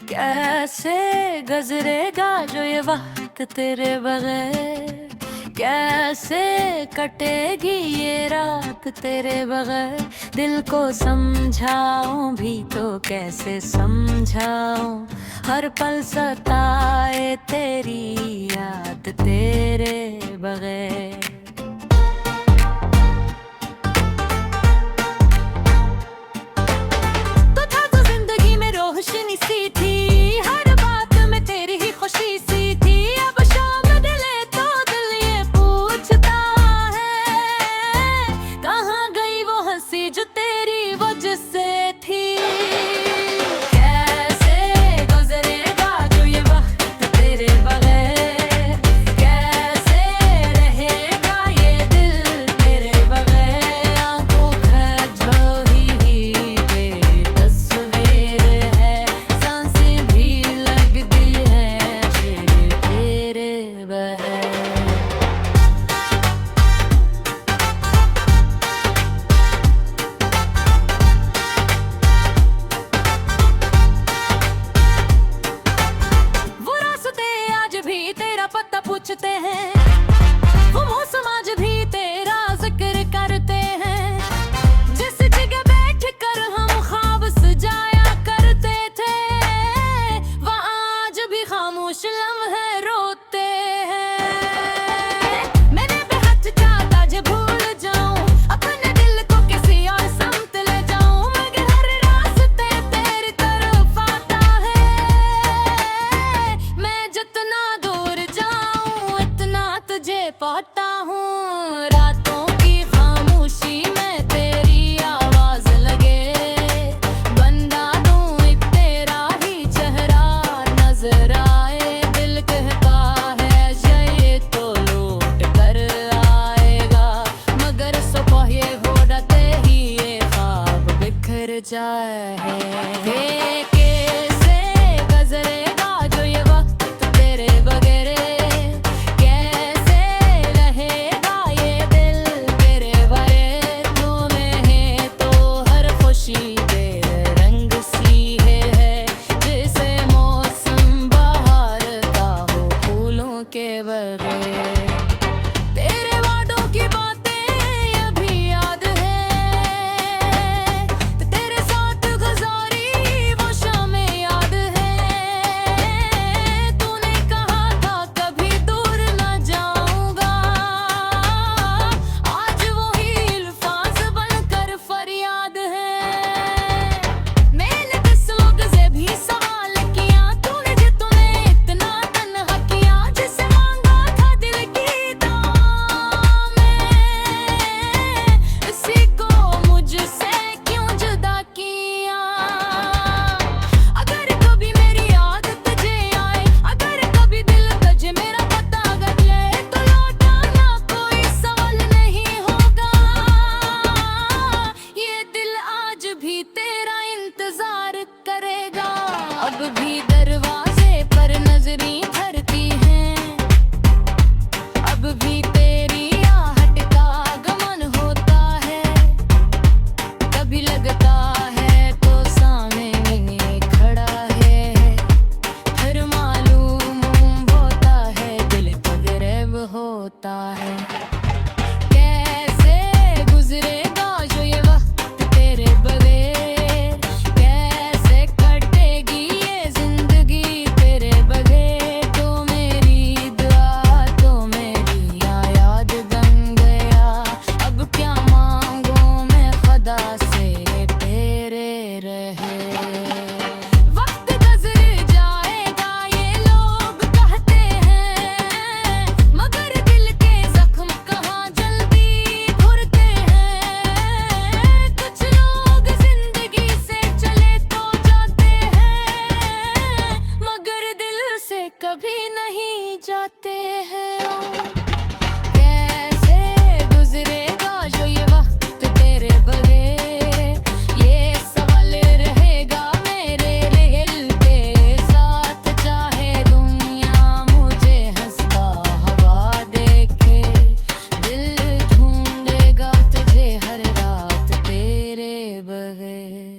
कैसे गुजरेगा जो ये वक्त तेरे बगैर, कैसे कटेगी ये रात तेरे बगैर। दिल को समझाऊं भी तो कैसे समझाऊं, हर पल सताए तेरी याद तेरे बगैर। रोशनी सी थी हर बात में, तेरी ही खुशी सी थी। अब शाम ढले तो दिल ये पूछता है, कहाँ गई वो हंसी जो तेरी वजह से थी। कैसे गुजरेगा जो ये वक्त तेरे बगैर, कैसे रहेगा ये दिल तेरे बगैर। आंखों खजोही बेतस्वीर है, सांसें भी लगती है तेरे बगैर। वो रास्ते आज भी तेरा पता पूछते हैं, वो मौसम आज भी तेरा जिक्र करते हैं। जिस जगह बैठ कर हम ख्वाब सजाया करते थे, वहाँ आज भी खामोश लम्हे रोते हैं। मैंने बेहद चाहता जो भूल जाऊं अपने दिल को किसी और समत ले जाऊं, मगर हर रास्ते तेरी तरफ आता है। मैं जितना दूर जाऊं इतना तुझे पाता हूँ। रातों की खामोशी में तेरी आवाज लगे, बंदा दूं एक तेरा ही चेहरा नजर आए। दिल कहता है ये तो लौट कर आएगा, मगर सुबह ये हो जाते ही ये ख्वाब बिखर जाए। कैसे गुजरेगा जो ये वक्त तेरे बगैर, कैसे रहेगा ये दिल तेरे बगैर। तू में है तो हर खुशी तेरे रंग सी है, जैसे मौसम बहार का हो फूलों के बगैर। तेरे वादों की बातें अभी याद है, तेरे साथ गुजारी वो शामें याद है। तूने कहा था कभी दूर न जाऊंगा, आज वही अल्फाज बनकर फरियाद है। मैंने 10 लोग से भी सवाल किया, तूने इतना तन्हा किया। जिसे मांगा था दिल की दुआ में, इसी को मुझसे क्यों जुदा किया। अगर कभी मेरी याद तुझे आए, अगर कभी दिल तुझे मेरा पता बदले, तो लौटाना कोई सवाल नहीं होगा। ये दिल आज भी तेरा इंतजार करेगा। अब भी दरवाजे पर नजरें भरती हैं, अब भी तेरी आहट का गमन होता है। कभी लगता है तो सामने खड़ा है, फिर मालूम होता है दिल बगैर होता है। कैसे गुजरेगा जो ये वक्त तेरे बगैर, कैसे कटेगी ये जिंदगी तेरे बगैर। तो मेरी दुआ तो मेरी याद बन गया, अब क्या मांगू मैं खुदा से तेरे रहे। वक्त गुजर जाएगा ये लोग कहते हैं, मगर दिल के जख्म कहाँ जल्दी भरते हैं। कुछ लोग जिंदगी से चले तो जाते हैं, मगर दिल से कभी नहीं जाते हैं। कैसे गुजरेगा जो ये वक्त तेरे बगैर, ये सवाल रहेगा मेरे दिल के साथ। चाहे दुनिया मुझे हंसता हवा देखे, दिल ढूंढेगा तुझे हर रात तेरे बगैर।